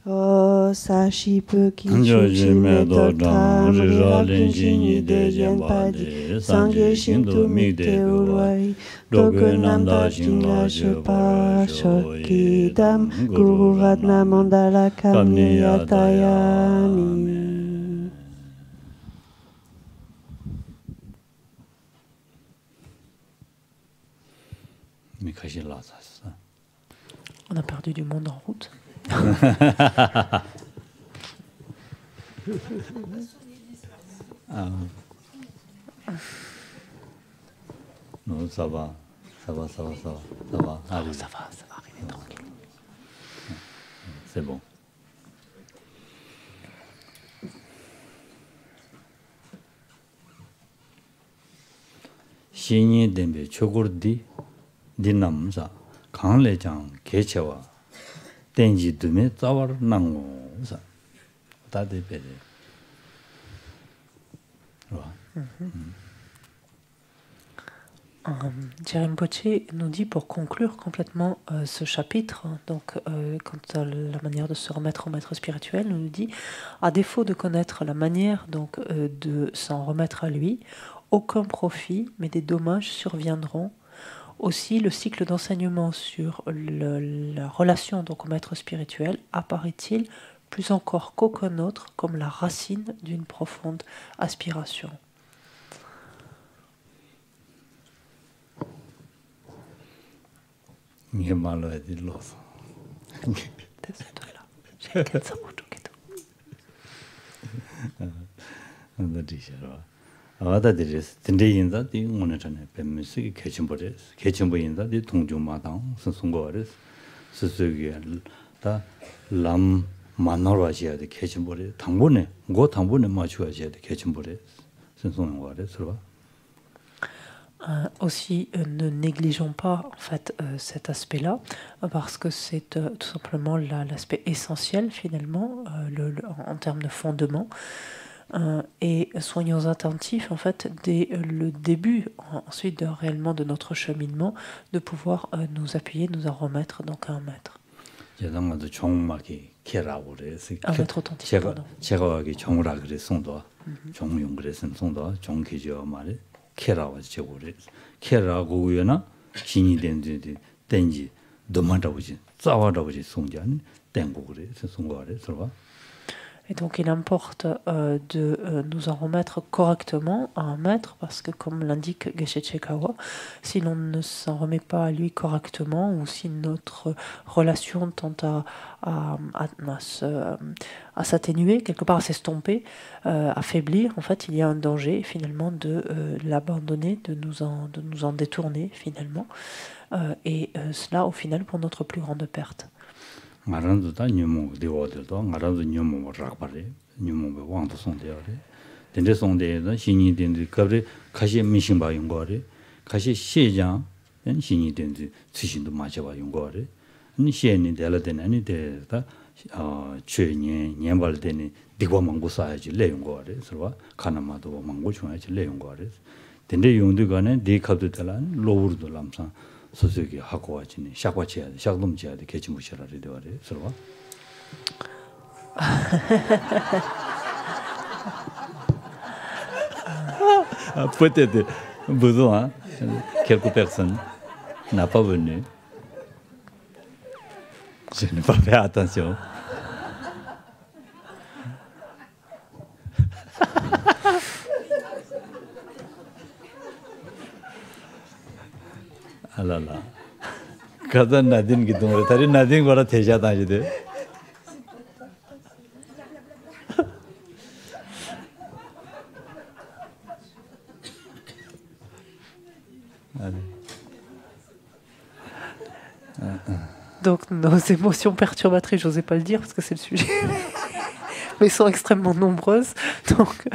O sashi puki chuchi meto tamri rakinji de jenpadi sangye shintu mikte urwai dogu namda jinga shepa shokidam guru ratna mandala kamni yatayami. On a perdu du monde en route. Non, ça va. Ça va. Allez. Ça va arriver tranquille. C'est bon. 신이 된배 초고르디 디남자 강래장 개체와 땡지 두메 자와르 난고사 다데베 Rinpoché nous dit, pour conclure complètement ce chapitre, donc quant à la manière de se remettre au maître spirituel, nous dit, à défaut de connaître la manière donc de s'en remettre à lui, aucun profit, mais des dommages surviendront. Aussi, le cycle d'enseignement sur la relation donc au maître spirituel apparaît-il plus encore qu'aucun autre comme la racine d'une profonde aspiration. 아다들이 진대인자 디 오늘 전에 뱀미스 개침보인자 디 동주마당 선송거를 스스게 다람 만나러와야 돼 개침보래 당분에 맞춰야지 돼 개침보래 선송한 거를 서로 Aussi, ne négligeons pas en fait cet aspect-là, parce que c'est tout simplement l'aspect essentiel finalement en termes de fondement. Et soyons attentifs en fait dès le début ensuite réellement de notre cheminement de pouvoir nous appuyer, nous en remettre donc à un maître. Un maître authentique. Et donc il importe de nous en remettre correctement à un maître, parce que comme l'indique Geshe Chekawa, si l'on ne s'en remet pas à lui correctement, ou si notre relation tente à s'atténuer, quelque part à s'estomper, à faiblir, en fait il y a un danger finalement de l'abandonner, de nous en détourner finalement, et cela au final pour notre plus grande perte. ngarandu da nyumo dewodeldo ngarandu nyumo rakpare nyumo be wangdo sondeare dende sonde da 신이 dende kabre kashi mishinba yungore kashi shejang en 신이 dende tsushindu machawa yungore ni sheni dela denani de da chönye nyembal deni digwa mangu sayaji le yungore sorwa kanamado mangu chunyaji le yungore dende yungdu gane de kabdu delan lowurdu lamsan 소속이 하고 와지니 샤과치야 샤금지야 개치무시라리 되어래 서로 peut-être besoin quelques personnes n'a pas venu je n'ai pas fait attention 알라라 가다 나딘 기동을 다리 나딘 거라 대자다 이제 Donc nos émotions perturbatrices, j'osais pas le dire parce que c'est le sujet, mais sont extrêmement nombreuses, donc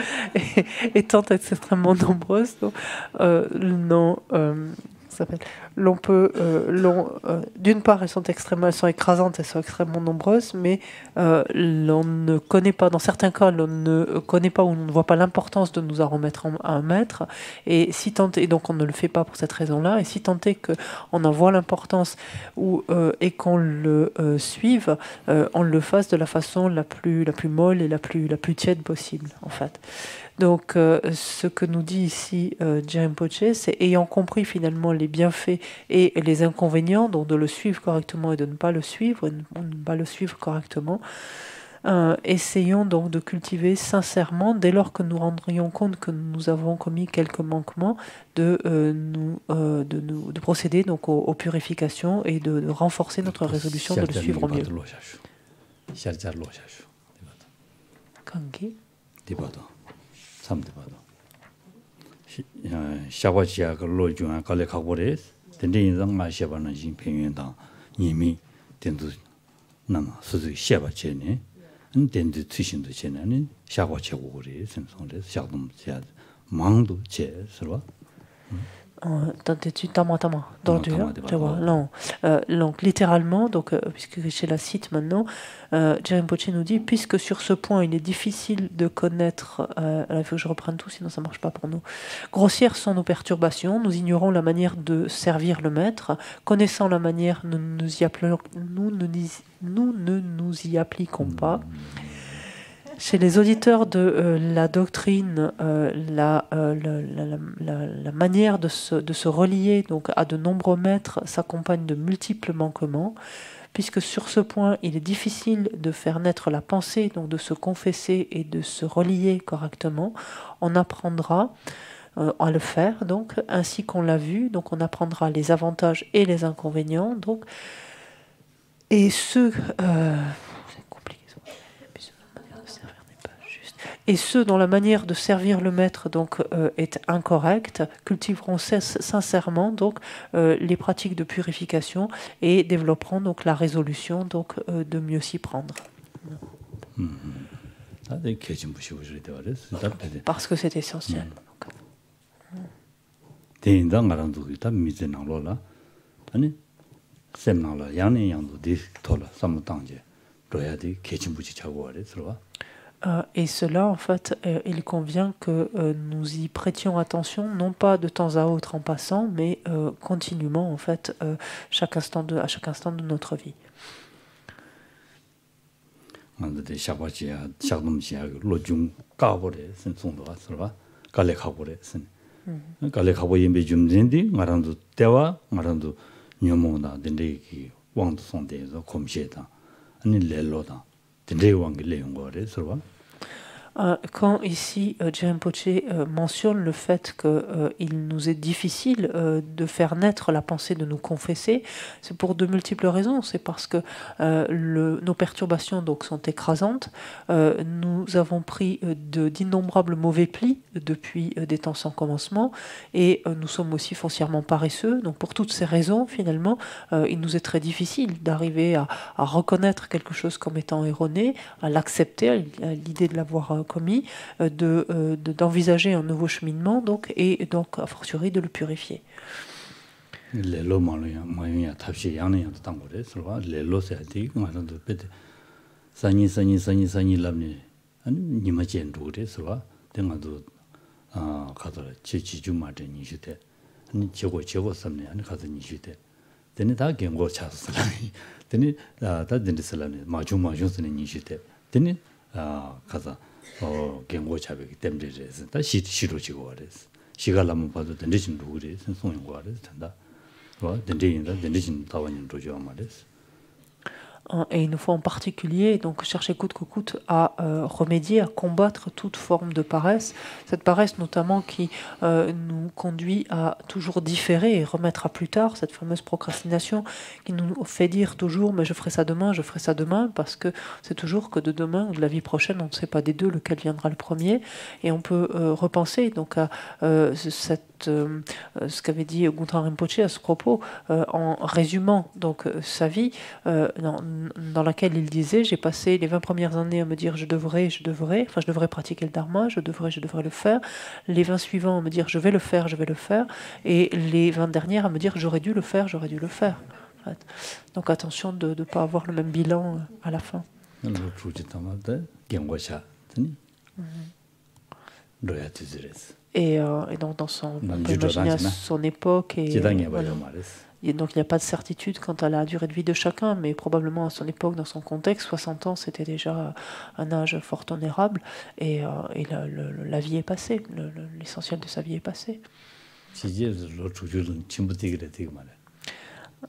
étant extrêmement nombreuses, donc, non. l'on peut, d'une part, elles sont écrasantes, elles sont extrêmement nombreuses, mais l'on ne connaît pas, dans certains cas, l'on ne connaît pas ou on ne voit pas l'importance de nous en remettre à un maître, et si tant est, donc on ne le fait pas pour cette raison-là, et si tant est qu'on en voit l'importance et qu'on le suive, on le fasse de la façon la plus molle et la plus tiède possible, en fait. Donc, ce que nous dit ici Rinpoche, c'est ayant compris finalement les bienfaits et les inconvénients, donc de le suivre correctement et de ne pas le suivre, correctement, essayons donc de cultiver sincèrement, dès lors que nous rendrions compte que nous avons commis quelques manquements, de procéder donc aux purifications et de renforcer notre résolution de le suivre au mieux. Kange. 샤과지야 그 로중아 갈래 가고래 된데 인상 마셔바는 진 평연다 이미 된도 남 수수 샤바체네 된도 취신도 제는 샤과체고 그래 선송데 샤돔 제 망도 제 서로 donc littéralement, donc, puisque je la cite maintenant, Rinpoche nous dit, puisque sur ce point il est difficile de connaître, il faut que je reprenne tout sinon ça ne marche pas pour nous, grossières sont nos perturbations, nous ignorons la manière de servir le maître, connaissant la manière, nous ne nous y appliquons pas. Chez les auditeurs de la doctrine, la manière de se relier donc, à de nombreux maîtres s'accompagne de multiples manquements, puisque sur ce point, il est difficile de faire naître la pensée, donc de se confesser et de se relier correctement. On apprendra à le faire, donc, ainsi qu'on l'a vu, donc on apprendra les avantages et les inconvénients. Donc, et ceux dont la manière de servir le maître donc, est incorrecte, cultiveront sincèrement donc, les pratiques de purification et développeront donc, la résolution donc, de mieux s'y prendre. Parce que c'est essentiel. Et cela, en fait, il convient que nous y prêtions attention, non pas de temps à autre en passant, mais continuellement, en fait, à chaque instant de notre vie. Quand ici Rinpoche mentionne le fait qu'il nous est difficile de faire naître la pensée de nous confesser, c'est pour de multiples raisons. C'est parce que nos perturbations donc, sont écrasantes. Nous avons pris d'innombrables mauvais plis depuis des temps sans commencement et nous sommes aussi foncièrement paresseux. Donc pour toutes ces raisons, finalement, il nous est très difficile d'arriver à reconnaître quelque chose comme étant erroné, à l'accepter, à l'idée de l'avoir commis, d'envisager un nouveau cheminement donc, et donc a fortiori de le purifier. 경고 자백이 때문에 그래서 다시 시로지고 그래서 시간을 봐도 된대진 누구래 선송인 거 알아서 된다. 뭐 된대인다 된대진 타원인 도저 말했어. Et il nous faut en particulier donc chercher coûte que coûte à remédier, à combattre toute forme de paresse. Cette paresse notamment qui nous conduit à toujours différer et remettre à plus tard, cette fameuse procrastination qui nous fait dire toujours mais je ferai ça demain, parce que c'est toujours que de demain ou de la vie prochaine, on ne sait pas des deux lequel viendra le premier. Et on peut repenser donc à ce qu'avait dit Guntram Rinpoche à ce propos, en résumant donc sa vie, dans laquelle il disait, j'ai passé les 20 premières années à me dire je devrais, enfin je devrais pratiquer le dharma, je devrais le faire, les 20 suivants à me dire je vais le faire, et les 20 dernières à me dire j'aurais dû le faire. En fait. Donc attention de ne pas avoir le même bilan à la fin. Et donc dans son, on peut imaginer à son époque, et donc il n'y a pas de certitude quant à la durée de vie de chacun, mais probablement à son époque, dans son contexte, 60 ans c'était déjà un âge fort honorable, et la vie est passée, l'essentiel de sa vie est passé.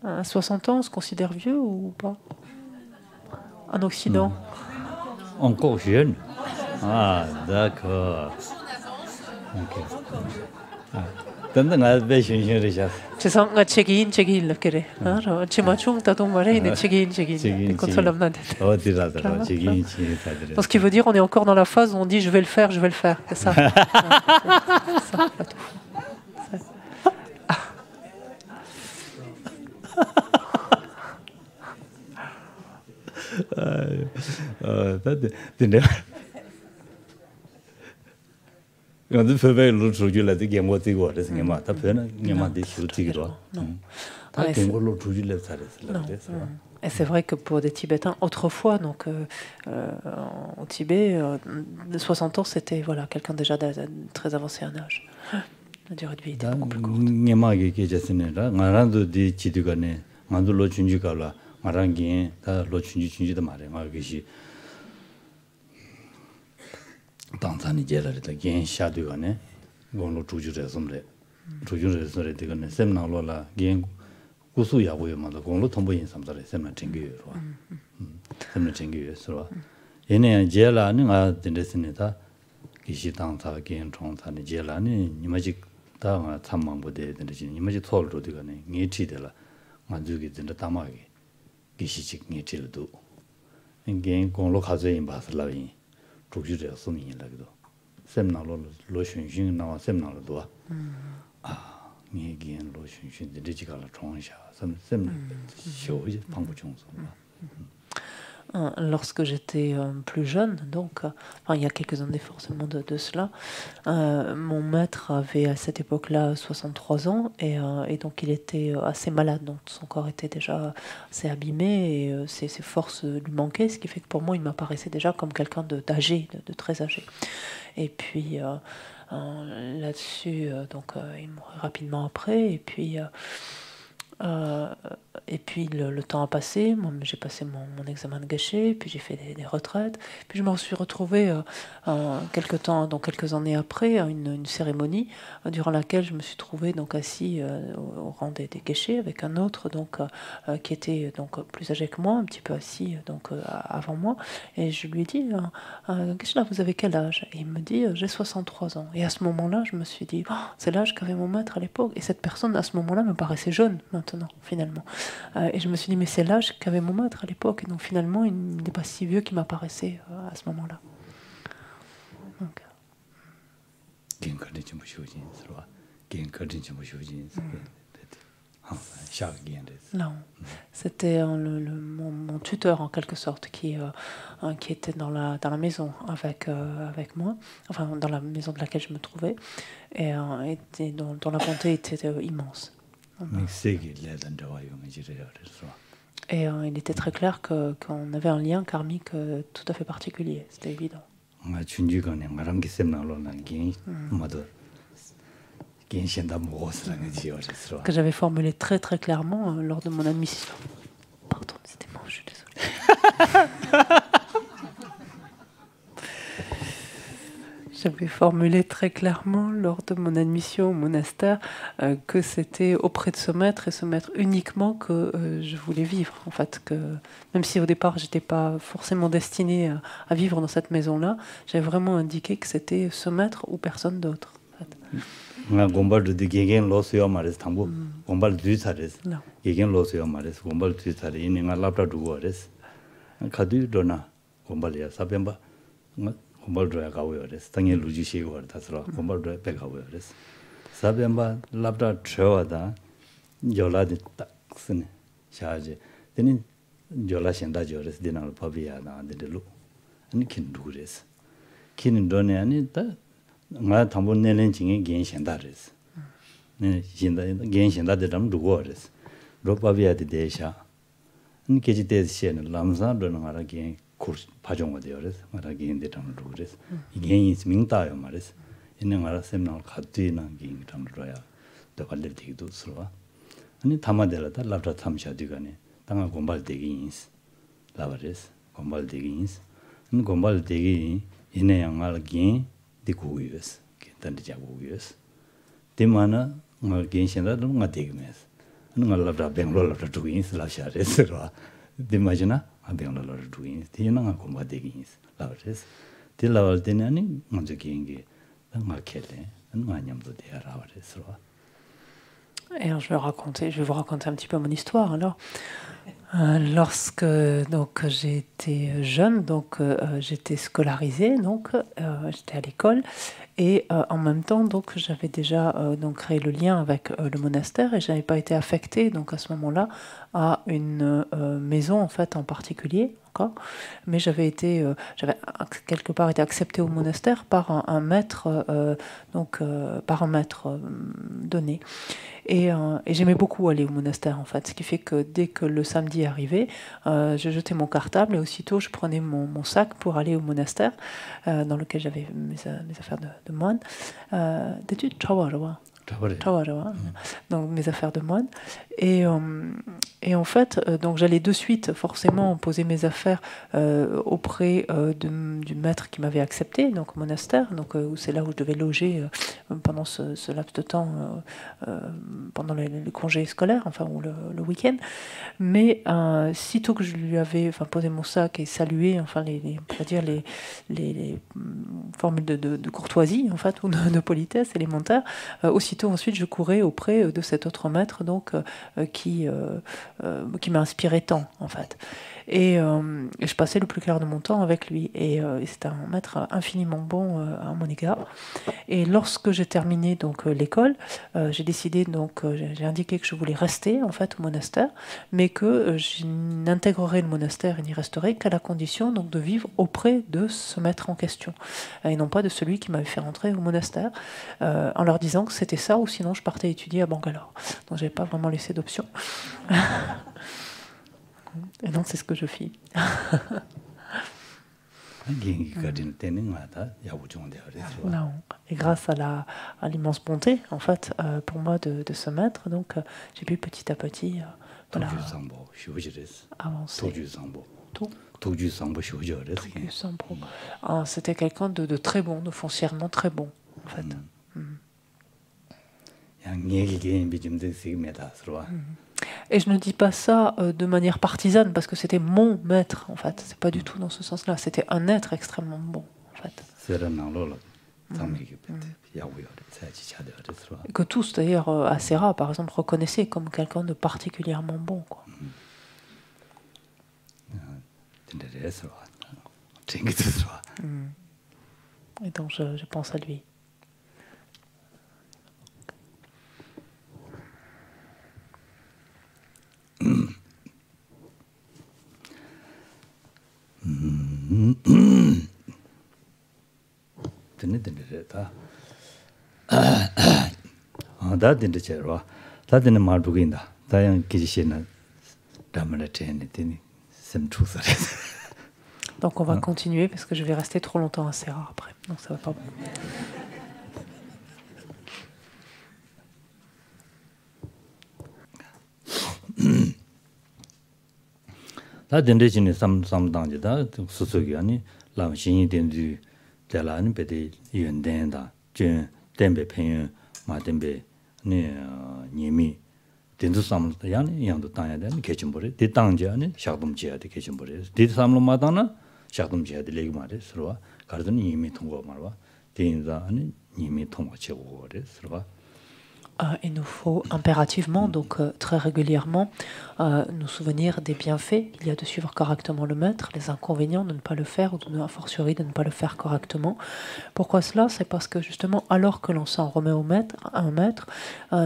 À 60 ans, on se considère vieux ou pas? En Occident? Encore jeune. Ah, d'accord. Ok. 죄송합니다. 책임 그래. 지마충 따동 말에 있는 책임. Ce qui veut dire on est encore dans la phase où on dit je vais le faire. C'est ça. Et c'est vrai que pour des Tibétains, autrefois, donc au Tibet, 60 ans, c'était voilà, quelqu'un déjà très avancé en âge. La durée de vie était beaucoup plus courte. 당산이 제라리다 겐 샤드가네 고로 주주레섬레 주주레서레 되거네 셈나로라 겐 구수야고요마다 고로 통보인 삼사레 셈나 챙겨요. 셈나 챙겨요. 얘네 제라는 아 된데스니다 기시 당사 겐 총사네 제라는 이마직 다가 참망보대 된데지 이마직 토르도 되거네 녜치데라 만주기 된다 담아게 기시직 녜치르도 겐 고로 가져인 바슬라인 주주者소민이라기도 셈나로 로슌슌 나와 셈나로도 아 얘기한 로슌슌 디지털 총샤 셈 쇼지 방부 중소. Lorsque j'étais plus jeune, donc enfin, il y a quelques années forcément de cela, mon maître avait à cette époque-là 63 ans et donc il était assez malade, donc son corps était déjà assez abîmé et ses forces lui manquaient, ce qui fait que pour moi il m'apparaissait déjà comme quelqu'un d'âgé, de très âgé. Et puis là-dessus, donc il mourait rapidement après et puis le temps a passé, moi j'ai passé mon examen de geshe, puis j'ai fait des retraites, puis je me suis retrouvée quelques années après à une cérémonie durant laquelle je me suis trouvée donc assis au rang des geshe avec un autre donc qui était donc plus âgé que moi, un petit peu assis donc avant moi, et je lui ai dit Geshe-la, vous avez quel âge? Et il me dit j'ai 63 ans. Et à ce moment-là je me suis dit c'est l'âge qu'avait mon maître à l'époque, et cette personne à ce moment-là me paraissait jeune maintenant finalement. Et je me suis dit, mais c'est l'âge qu'avait mon maître à l'époque. Et donc finalement, il n'est pas si vieux qu'il m'apparaissait à ce moment-là. Non, c'était mon tuteur en quelque sorte qui était dans la maison avec moi, enfin dans la maison de laquelle je me trouvais, et dont la bonté était immense. Et il était très clair qu'on avait un lien karmique tout à fait particulier, c'était évident. Que j'avais formulé très très clairement lors de mon admission. Pardon, c'était moi, je suis désolée. J'avais formulé très clairement lors de mon admission au monastère que c'était auprès de ce maître et ce maître uniquement que je voulais vivre. En fait, que même si au départ j'étais pas forcément destinée à vivre dans cette maison-là, j'avais vraiment indiqué que c'était ce maître ou personne d'autre. En fait. 공발도야 가고요레스 당에 루지시고 다스라 공발도야 배가고요레스 사변바 랍다 쳐와다 열라디 딱 쓰네 샤지 되는 jola shenda jores dinal pabia na de lu ani kin dures kin done ani ta nga tambo nelen jinge gen shenda res ne shenda gen shenda de dam dugo res ro pabia de desha ni keji de shen lamza do na ra gen kurs pajong de res mara gen de dam dures gen is mingta yo mares ine ngara semna khatti na gen dam roya to kalde digdu sro 아니 담아들었다 라브라 탐샤디가네 당아 곰발되기인스 라바레스 곰발되기인스 은 곰발되기 이내 양알긴 디고이스 괜단지 자고이스 데마나 말 괜신다도 마 되기메스 은 라브라 뱅로라브라 두인스 라샤레스라 데마지나 아 뱅로라브라 두인스 디나가 곰발되기인스 라바레스 딜라발데니 아니 먼저 기행게 당마켈레 은 마냠도 데라바레스라 Et alors, je vais vous raconter un petit peu mon histoire. Alors, lorsque donc j'ai été jeune, donc j'étais scolarisée, donc j'étais à l'école, et en même temps donc j'avais déjà donc créé le lien avec le monastère et j'avais pas été affectée donc à ce moment-là à une maison en fait en particulier. Mais j'avais quelque part été acceptée au monastère par un maître, par un maître donné. Et j'aimais beaucoup aller au monastère en fait, ce qui fait que dès que le samedi arrivait, je jetais mon cartable et aussitôt je prenais mon sac pour aller au monastère dans lequel j'avais mes affaires de moine. D'études, donc mes affaires de moine. Et en fait, donc j'allais de suite forcément poser mes affaires auprès du maître qui m'avait accepté, donc au monastère, donc c'est là où je devais loger pendant ce laps de temps, pendant les congés scolaires, enfin ou le week-end. Mais sitôt que je lui avais posé mon sac et salué, enfin les formules de courtoisie en fait ou de politesse élémentaire, aussitôt ensuite je courais auprès de cet autre maître donc qui m'a inspiré tant en fait. Et je passais le plus clair de mon temps avec lui et c'était un maître infiniment bon à mon égard. Et lorsque j'ai terminé donc l'école, j'ai décidé donc j'ai indiqué que je voulais rester en fait au monastère, mais que je n'intégrerai le monastère et n'y resterai qu'à la condition donc de vivre auprès de ce maître en question et non pas de celui qui m'avait fait rentrer au monastère, en leur disant que c'était ça ou sinon je partais étudier à Bangalore. Donc j'avais pas vraiment laissé d'option. Et donc c'est ce que je fis. Non. Et grâce à l'immense bonté en fait pour moi de ce maître, donc j'ai pu petit à petit avancer. C'était quelqu'un de très bon, de foncièrement très bon en fait. Et je ne dis pas ça de manière partisane parce que c'était mon maître en fait. C'est pas du tout dans ce sens-là. C'était un être extrêmement bon en fait. Et que tous d'ailleurs à Serra par exemple reconnaissaient comme quelqu'un de particulièrement bon quoi. Et donc je pense à lui. Donc on va continuer parce que je vais rester trop longtemps à Serra après. Donc ça va pas. 다 된대진이 삼당지다 수수기 아니 라신이 된지 대라는 배대 연된다 전 덴베 평 마덴베 네 님이 된주 삼도 야니 양도 당야 되는 개침벌이 대당지 아니 샤dom지야 돼 개침벌이 대삼로 마다나 샤dom지야 돼 레기 말에 서로 가르든 님이 통과 말와 대인자 아니 님이 통과 제고 그래 서로 Il nous faut impérativement, donc très régulièrement, nous souvenir des bienfaits qu'il y a de suivre correctement le maître, les inconvénients de ne pas le faire, ou a fortiori de ne pas le faire correctement. Pourquoi cela? C'est parce que justement, alors que l'on s'en remet à un maître,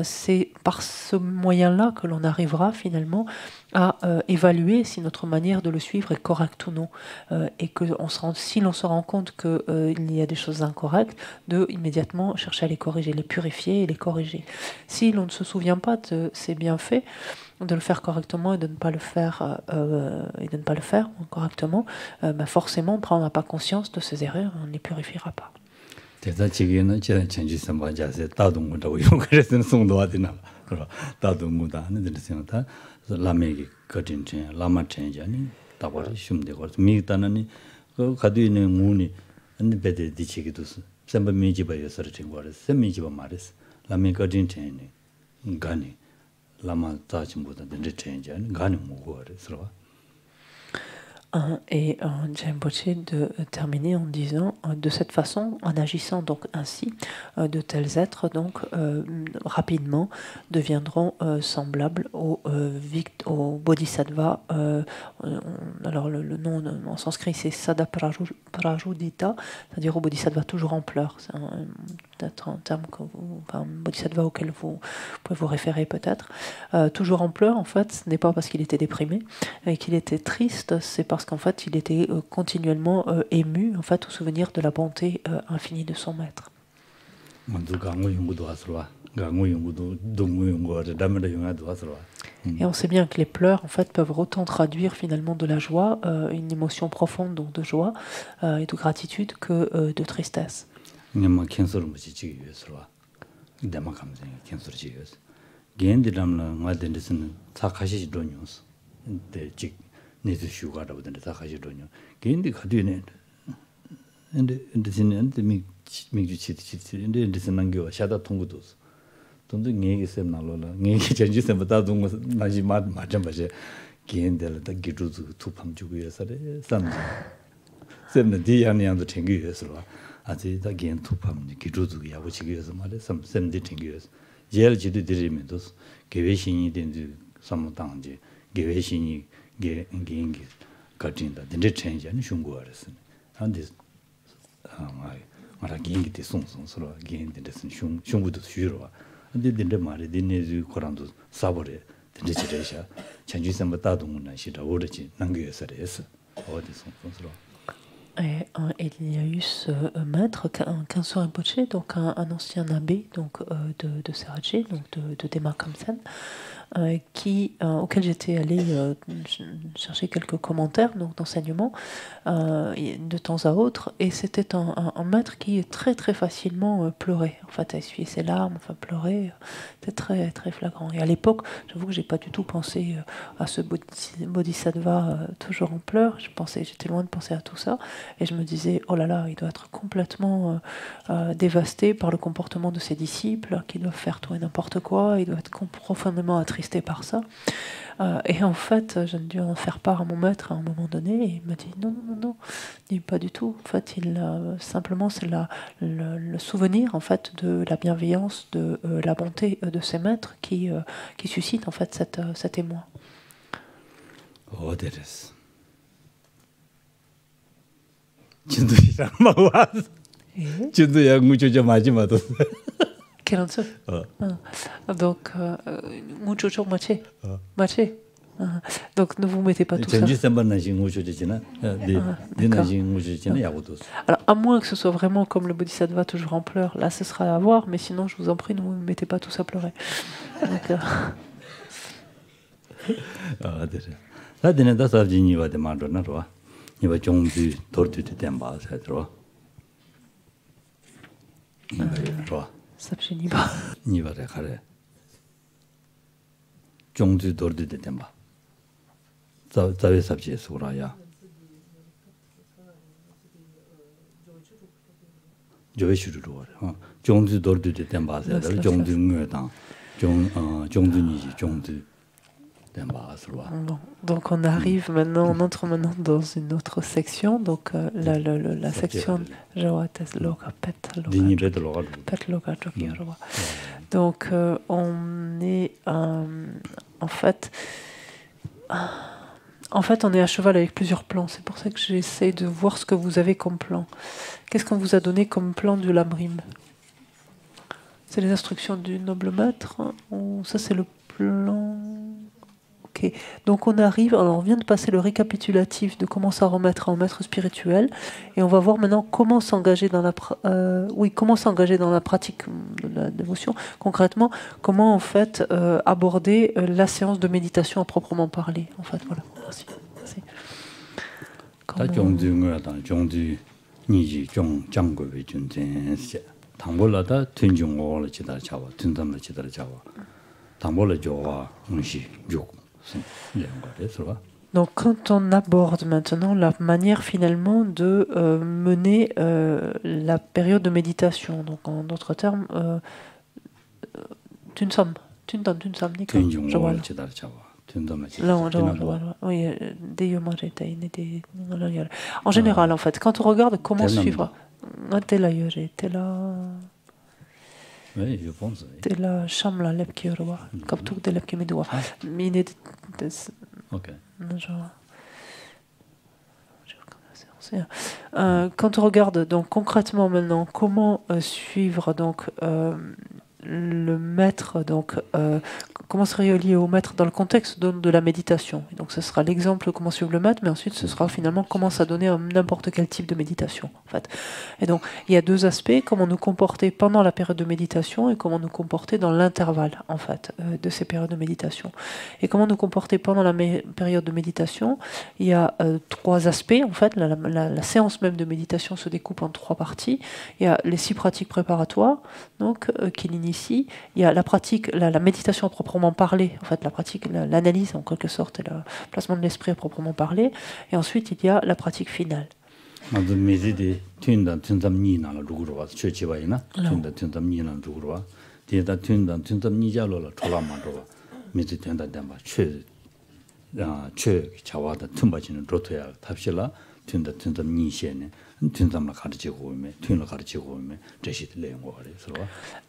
c'est par ce moyen-là que l'on arrivera finalement à évaluer si notre manière de le suivre est correcte ou non. Et que si l'on se rend compte qu'il y a des choses incorrectes, de immédiatement chercher à les corriger, les purifier et les corriger. Si l'on ne se souvient pas de ces bienfaits, de le faire correctement et de ne pas le faire correctement, forcément on ne prendra pas conscience de ces erreurs, on ne les purifiera pas. Et Rinpoche de terminer en disant de cette façon, en agissant donc ainsi, de tels êtres donc rapidement deviendront semblables aux bodhisattvas. Alors le nom en sanskrit c'est Sada Prajudita, c'est-à-dire aux bodhisattvas toujours en pleurs. C'est peut-être un terme un bodhisattva auquel vous pouvez vous référer peut-être. Toujours en pleurs, en fait, ce n'est pas parce qu'il était déprimé et qu'il était triste, c'est parce qu'en fait, il était continuellement ému, en fait, au souvenir de la bonté infinie de son maître. Et on sait bien que les pleurs, en fait, peuvent autant traduire finalement de la joie, une émotion profonde donc de joie et de gratitude que de tristesse. Et il y a eu ce maître, Khyentse Rinpoche, donc un ancien abbé donc, de Seraje, donc de Dema Khamsen, auquel j'étais allée chercher quelques commentaires d'enseignement de temps à autre, et c'était un maître qui très très facilement pleurait, en fait, a essuyé ses larmes, enfin pleurait, c'était très très flagrant. Et à l'époque, j'avoue que j'ai pas du tout pensé à ce bodhisattva toujours en pleurs, j'étais loin de penser à tout ça, et je me disais, oh là là, il doit être complètement dévasté par le comportement de ses disciples, qui doivent faire tout et n'importe quoi, il doit être profondément attristé par ça. Et en fait, j'ai dû en faire part à mon maître à un moment donné, et il m'a dit non, pas du tout. En fait, simplement, c'est le souvenir en fait de la bienveillance, de la bonté de ses maîtres qui suscite en fait cet émoi. Oh, Donc, donc ne vous mettez pas tout ça. Alors, à moins que ce soit vraiment comme le bodhisattva toujours en pleurs, là ce sera à voir, mais sinon je vous en prie, ne vous mettez pas tous à pleurer. Sabshiniba. Nivare khare. Jongdu dordu de temba. Zawe sabje suraya. Jowe shuru ro. Jongdu dordu de temba sa, jongdu ngö dang. Jongdu ni ji jongdu. Bon, donc on arrive maintenant, on entre maintenant dans une autre section, donc la section donc on est en fait on est à cheval avec plusieurs plans, c'est pour ça que j'essaie de voir ce que vous avez comme plan. Qu'est-ce qu'on vous a donné comme plan du Lamrim? C'est les instructions du noble maître, ou ça c'est le plan? Ok, donc on arrive, alors on vient de passer le récapitulatif de comment s'en remettre en maître spirituel, et on va voir maintenant comment s'engager dans la pratique de la dévotion. Concrètement, comment en fait aborder la séance de méditation à proprement parler. En fait, voilà. Merci. Donc quand on aborde maintenant la manière finalement de mener la période de méditation, donc en d'autres termes, en général en fait, quand on regarde comment suivre, oui, je pense. Ok. Quand on regarde donc concrètement maintenant comment suivre donc le maître, donc comment se relier au maître dans le contexte de la méditation. Et donc ce sera l'exemple comment suivre le maître, mais ensuite ce sera finalement comment s'adonner à n'importe quel type de méditation. En fait. Et donc il y a deux aspects, comment nous comporter pendant la période de méditation et comment nous comporter dans l'intervalle en fait de ces périodes de méditation. Et comment nous comporter pendant la période de méditation, il y a trois aspects en fait. La séance même de méditation se découpe en trois parties. Il y a les 6 pratiques préparatoires, donc qui l'initient. Il y a la pratique, la méditation à proprement parler, en fait la pratique, l'analyse en quelque sorte, et le placement de l'esprit à proprement parler, et ensuite il y a la pratique finale.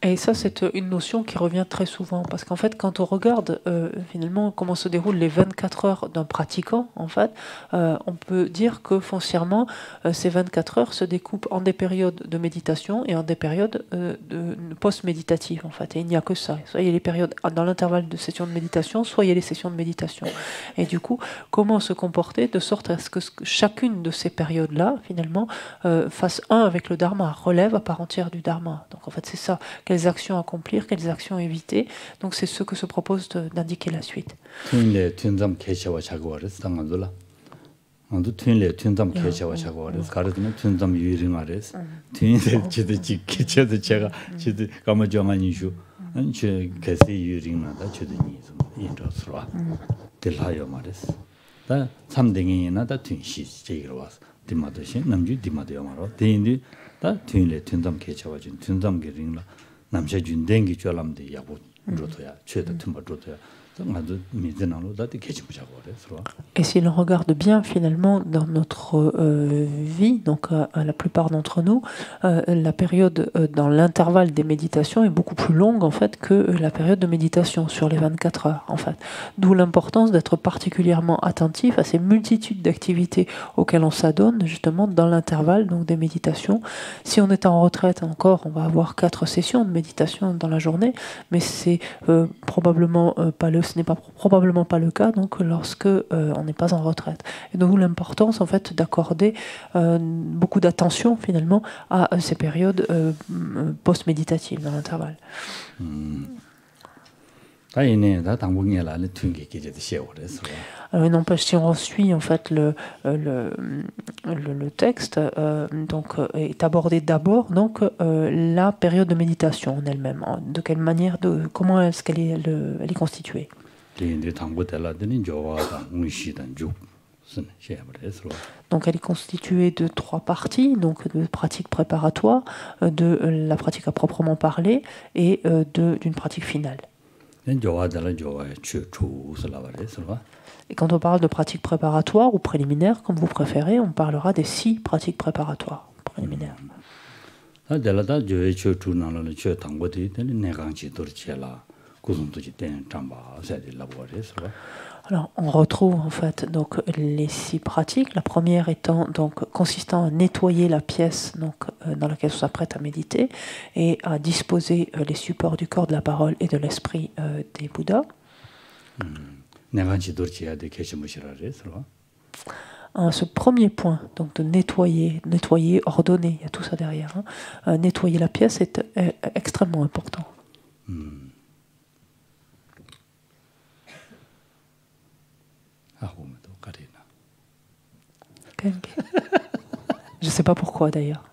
Et ça, c'est une notion qui revient très souvent, parce qu'en fait, quand on regarde finalement comment se déroulent les 24 heures d'un pratiquant, en fait, on peut dire que foncièrement, ces 24 heures se découpent en des périodes de méditation et en des périodes post-méditatives, en fait. Et il n'y a que ça. Soit il y a les périodes dans l'intervalle de sessions de méditation, soit il y a les sessions de méditation. Et du coup, comment se comporter de sorte à ce que chacune de ces périodes-là, finalement, fasse un avec le Dharma, relève à part entière du Dharma. Donc en fait c'est ça, quelles actions accomplir, quelles actions éviter. Donc c'est ce que se propose d'indiquer la suite. 디마도시 남주 디마도요 말어 대인디 다 튠레 튠담 개차와 준 튠담 게링라 남셔 준 댕기 줄람데 야고 로토야 최다 튠바 로토야 Et si l'on regarde bien finalement dans notre vie, donc à la plupart d'entre nous, la période dans l'intervalle des méditations est beaucoup plus longue en fait que la période de méditation sur les 24 heures en fait. D'où l'importance d'être particulièrement attentif à ces multitudes d'activités auxquelles on s'adonne justement dans l'intervalle donc des méditations. Si on est en retraite encore, on va avoir 4 sessions de méditation dans la journée, mais c'est probablement pas ce n'est probablement pas le cas donc lorsque on n'est pas en retraite. Et donc l'importance en fait d'accorder beaucoup d'attention finalement à ces périodes post-méditatives dans l'intervalle. Alors il n'empêche, si on suit en fait le texte, donc est abordé d'abord donc la période de méditation en elle-même. De quelle manière, comment est-ce qu'elle est constituée? Donc elle est constituée de 3 parties, donc de pratique préparatoire, de la pratique à proprement parler et d'une pratique finale. Et quand on parle de pratiques préparatoires ou préliminaires, comme vous préférez, on parlera des 6 pratiques préparatoires préliminaires. Alors, on retrouve en fait donc les 6 pratiques. La première étant donc consistant à nettoyer la pièce donc dans laquelle on s'apprête à méditer et à disposer les supports du corps, de la parole et de l'esprit des Bouddhas. Ce premier point, donc de nettoyer, ordonner, il y a tout ça derrière. Nettoyer la pièce est extrêmement important. Je ne sais pas pourquoi d'ailleurs.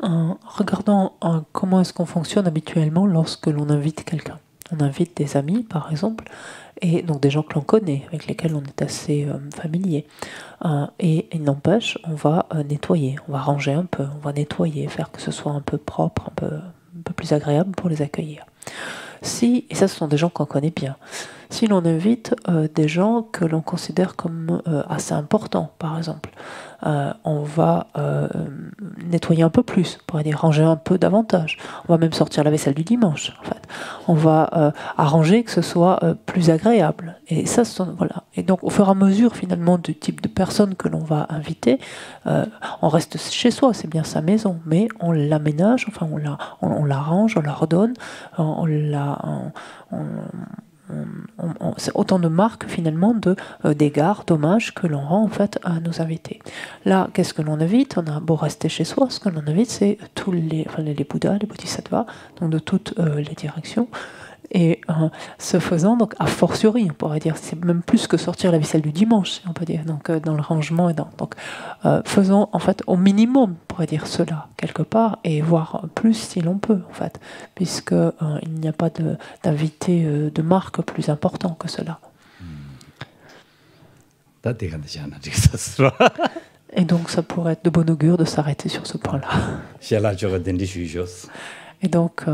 Regardons comment est-ce qu'on fonctionne habituellement lorsque l'on invite quelqu'un. On invite des amis, par exemple, et donc des gens que l'on connaît, avec lesquels on est assez familier. Et il n'empêche, on va nettoyer, on va ranger un peu, on va nettoyer, faire que ce soit un peu propre, un peu plus agréable pour les accueillir. Et ça, ce sont des gens qu'on connaît bien. Si l'on invite des gens que l'on considère comme assez importants, par exemple, on va nettoyer un peu plus, on pourrait dire ranger un peu davantage. On va même sortir la vaisselle du dimanche, en fait. On va arranger que ce soit plus agréable. Et ça, voilà. Et donc, au fur et à mesure, finalement, du type de personne que l'on va inviter, on reste chez soi, c'est bien sa maison, mais on l'aménage, enfin, on l'arrange, on la redonne, c'est autant de marques finalement d'égards, d'hommages que l'on rend en fait à nos invités. Là, qu'est-ce que l'on invite? On a beau rester chez soi, ce que l'on invite, c'est tous les Bouddhas, les Bodhisattvas, donc de toutes les directions. Et ce faisant, donc a fortiori, on pourrait dire, c'est même plus que sortir la vaisselle du dimanche, si on peut dire, donc dans le rangement et donc faisons en fait au minimum, on pourrait dire cela quelque part, et voire plus si l'on peut en fait, puisque il n'y a pas d'invité de marque plus important que cela. Et donc ça pourrait être de bon augure de s'arrêter sur ce point-là. Et donc,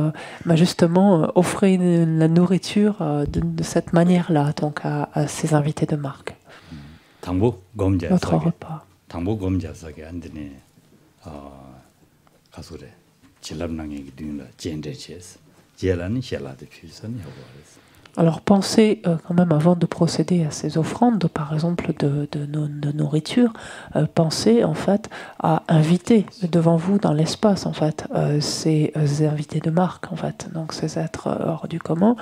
justement, offrir la nourriture de cette manière-là, donc à ces invités de marque. Notre repas. Alors pensez quand même avant de procéder à ces offrandes, par exemple de nourriture, pensez en fait à inviter devant vous dans l'espace en fait ces invités de marque en fait, donc ces êtres hors du commun,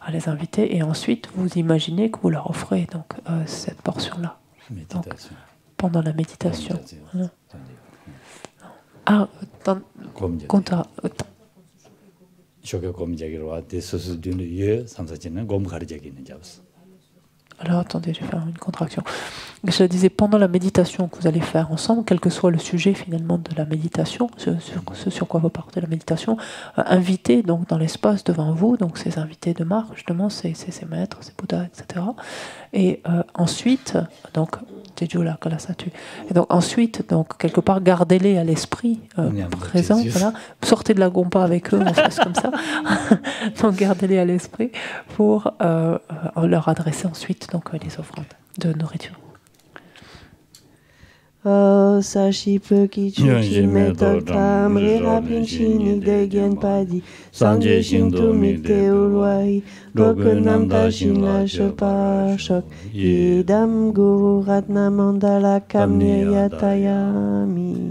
à les inviter et ensuite vous imaginez que vous leur offrez donc cette portion-là. Donc, pendant la méditation. Alors attendez, je vais faire une contraction. Je disais, pendant la méditation que vous allez faire ensemble, quel que soit le sujet finalement de la méditation, ce sur quoi vous partez la méditation, invitez donc dans l'espace devant vous, donc ces invités de marque, justement, ces maîtres, ces Bouddhas, etc. Et ensuite, donc, et donc ensuite, donc quelque part, gardez-les à l'esprit présent. Voilà. Sortez de la gompa avec eux, on fait comme ça. Donc gardez-les à l'esprit pour leur adresser ensuite donc les offrandes de nourriture. O Sashi Peki Chuchi Meto Tam Rehapin Chini Degen Padi Sanje Shinto Mikte Ulwai Dokunam Dashin La Shopa Shok Idam Guru Ratna Mandala Kamne Yatayami